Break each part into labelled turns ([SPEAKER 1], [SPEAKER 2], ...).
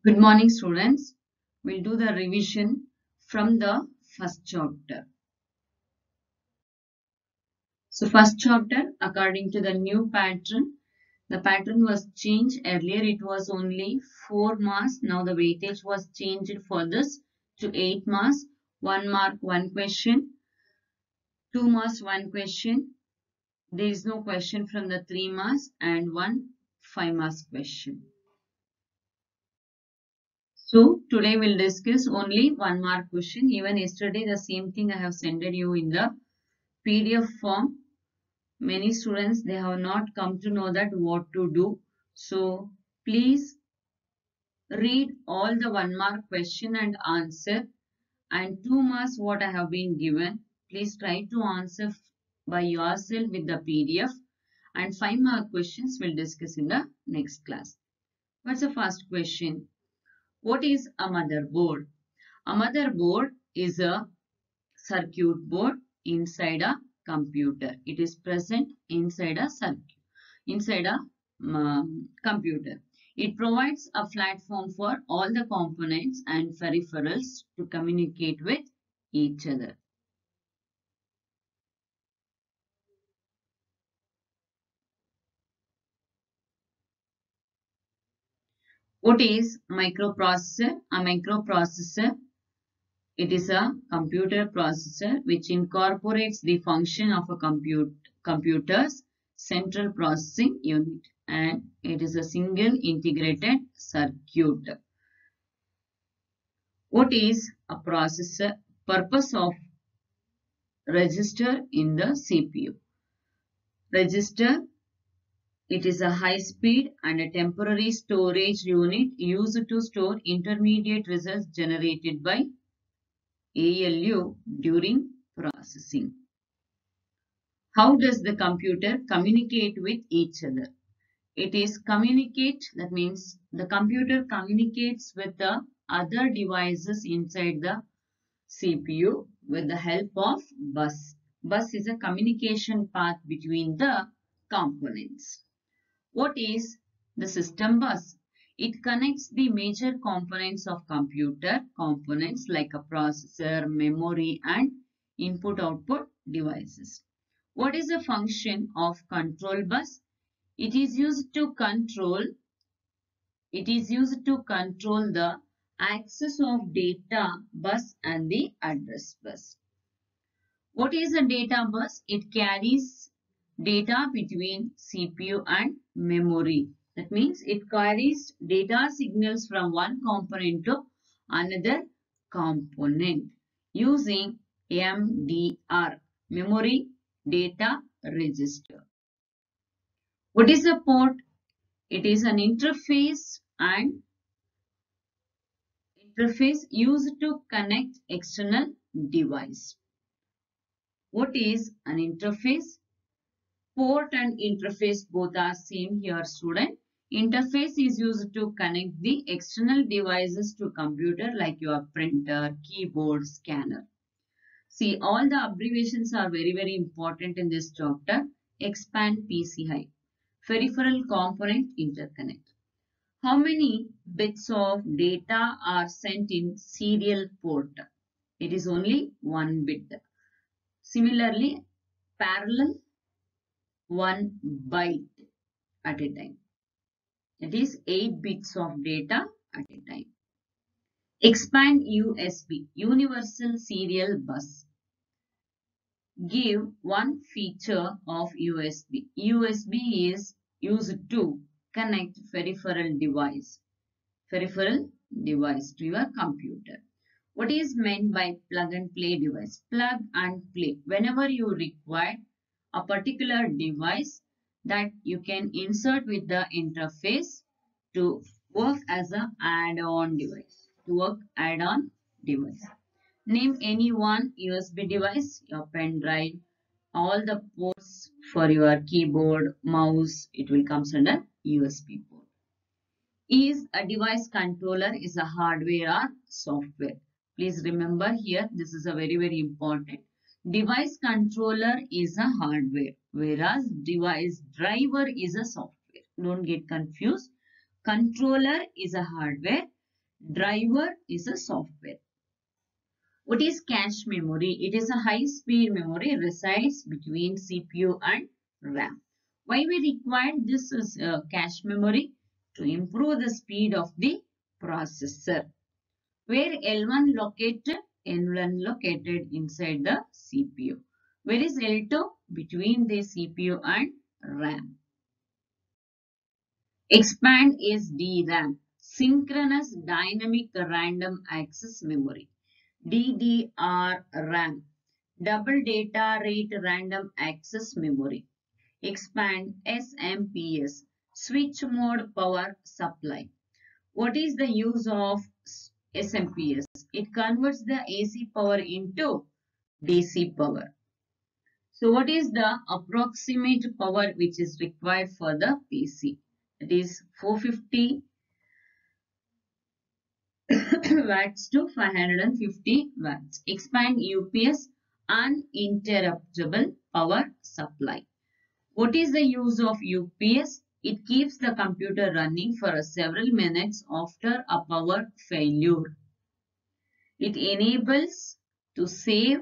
[SPEAKER 1] Good morning, students. We'll do the revision from the first chapter. So, first chapter, according to the new pattern, the pattern was changed. Earlier, it was only 4 marks. Now, the weightage was changed for this to 8 marks. 1 mark, 1 question. 2 marks, 1 question. There is no question from the 3 marks and 1 5 marks question. So today we'll discuss only 1 mark question. Even yesterday the same thing I have sent you in the PDF form. Many students they have not come to know that what to do. So please read all the 1 mark question and answer, and 2 marks what I have been given. Please try to answer by yourself with the PDF, and 5 mark questions we'll discuss in the next class. What's the first question? What is a motherboard? A motherboard is a circuit board inside a computer. It is present inside a computer. It provides a platform for all the components and peripherals to communicate with each other. What is microprocessor? A microprocessor, it is a computer processor which incorporates the function of a computer's central processing unit, and it is a single integrated circuit. What is a processor? Purpose of register in the CPU. Register, it is a high speed and a temporary storage unit used to store intermediate results generated by ALU during processing. How does the computer communicate with each other? It is communicate, that means the computer communicates with the other devices inside the CPU with the help of bus. Bus is a communication path between the components. What is the system bus? It connects the major components of computer components like a processor, memory, and input-output devices. What is the function of control bus? It is used to control the access of data bus and the address bus. What is a data bus? It carries data between CPU and memory. That means it carries data signals from one component to another component using MDR, memory data register. What is a port? It is an interface used to connect external device. What is an interface? Port and interface both are same here, student. Interface is used to connect the external devices to computer like your printer, keyboard, scanner. See, all the abbreviations are very important in this chapter. Expand PCI, peripheral component interconnect. How many bits of data are sent in serial port? It is only 1 bit. Similarly, parallel, 1 byte at a time. It is 8 bits of data at a time. Expand USB, Universal Serial Bus. Give one feature of USB. USB is used to connect peripheral device to your computer. What is meant by plug and play device? Plug and play. Whenever you require a particular device that you can insert with the interface to work as an add-on device. Name any one USB device, your pen drive, all the ports for your keyboard, mouse, it will come under USB port. Is a device controller is a hardware or software? Please remember here, this is a very important. Device controller is a hardware, whereas device driver is a software. Don't get confused. Controller is a hardware, Driver is a software. What is cache memory? It is a high-speed memory resides between CPU and RAM. Why we require this cache memory? To improve the speed of the processor. Where L1 located? L1 located inside the CPU. Where is L2? Between the CPU and RAM. Expand is DRAM. Synchronous Dynamic Random Access Memory. DDR-RAM. Double Data Rate Random Access Memory. Expand SMPS. Switch Mode Power Supply. What is the use of SMPS? It converts the AC power into DC power. So what is the approximate power which is required for the PC? It is 450 watts to 550 watts. Expand UPS, uninterruptible power supply. What is the use of UPS? It keeps the computer running for several minutes after a power failure. It enables to save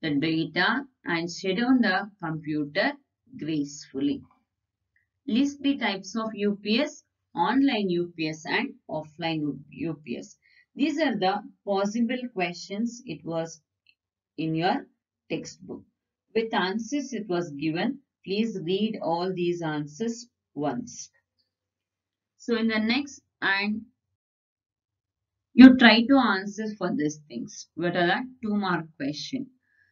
[SPEAKER 1] the data and shut down the computer gracefully. List the types of UPS, online UPS and offline UPS. These are the possible questions it was in your textbook. With answers it was given. Please read all these answers once. So in the next and you try to answer for these things. What are the 2-mark question?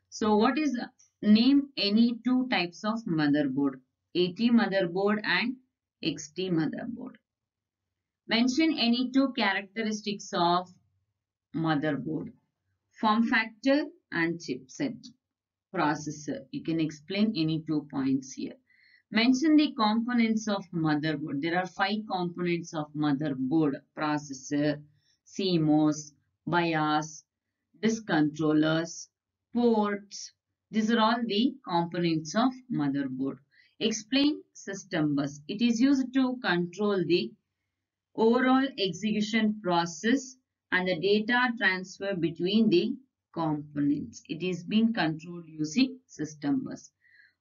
[SPEAKER 1] So what is name any 2 types of motherboard? AT motherboard and XT motherboard. Mention any 2 characteristics of motherboard. Form factor and chipset. Processor. You can explain any 2 points here. Mention the components of motherboard. There are 5 components of motherboard. Processor, CMOS, BIOS, disk controllers, ports. These are all the components of motherboard. Explain system bus. It is used to control the overall execution process and the data transfer between the components. It is being controlled using system bus.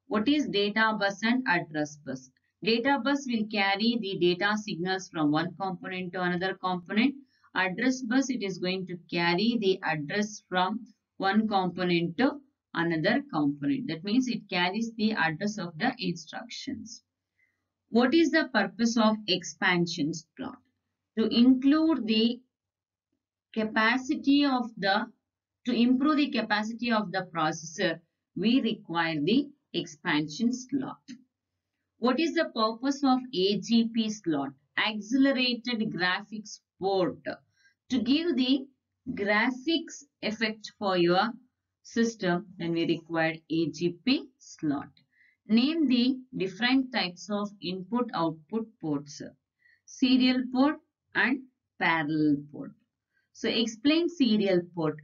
[SPEAKER 1] What is data bus and address bus? Data bus will carry the data signals from one component to another component. Address bus, it is going to carry the address from one component to another component. That means it carries the address of the instructions. What is the purpose of expansion slot? To include the capacity of to improve the capacity of the processor, we require the expansion slot. What is the purpose of AGP slot? Accelerated graphics port. To give the graphics effect for your system, then we require AGP slot. Name the different types of input-output ports. Serial port and parallel port. So explain serial port.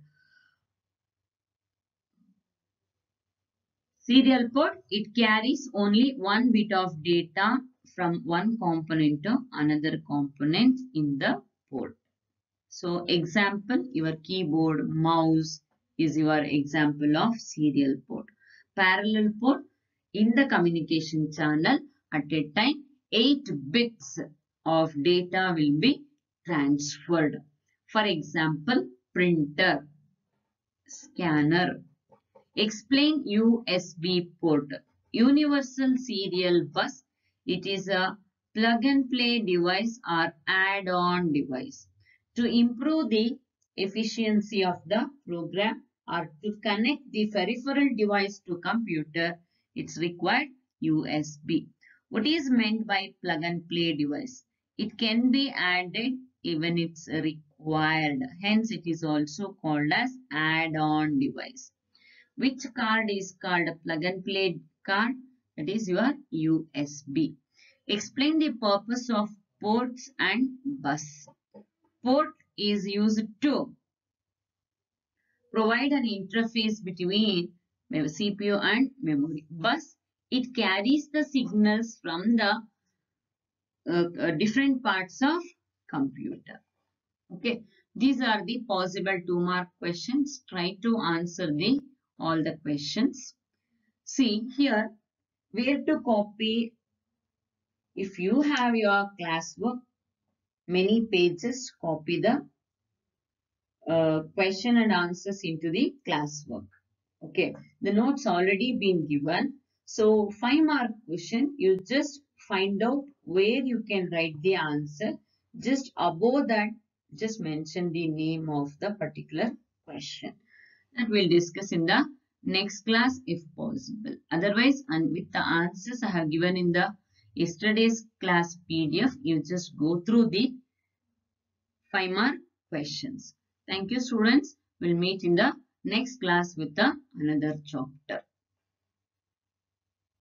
[SPEAKER 1] Serial port, it carries only one bit of data from one component to another component in the port. So example, your keyboard, mouse is your example of serial port. Parallel port, in the communication channel at a time 8 bits of data will be transferred. For example, printer, scanner. Explain USB port. Universal Serial Bus. It is a plug-and-play device or add-on device. To improve the efficiency of the program or to connect the peripheral device to computer, it's required USB. What is meant by plug-and-play device? It can be added even it's required. Hence, it is also called as add-on device. Which card is called a plug-and-play card? That is your USB. Explain the purpose of ports and bus. Port is used to provide an interface between CPU and memory. Bus, it carries the signals from the different parts of computer. Okay, these are the possible 2-mark questions. Try to answer all the questions. See here, where to copy. If you have your classwork, many pages, copy the question and answers into the classwork. Okay, the notes already been given. So 5-mark question, you just find out where you can write the answer. Just above that, just mention the name of the particular question. That we'll discuss in the next class if possible. Otherwise, and with the answers I have given in the yesterday's class PDF, you just go through the 5-mark questions. Thank you, students. We'll meet in the next class with another chapter.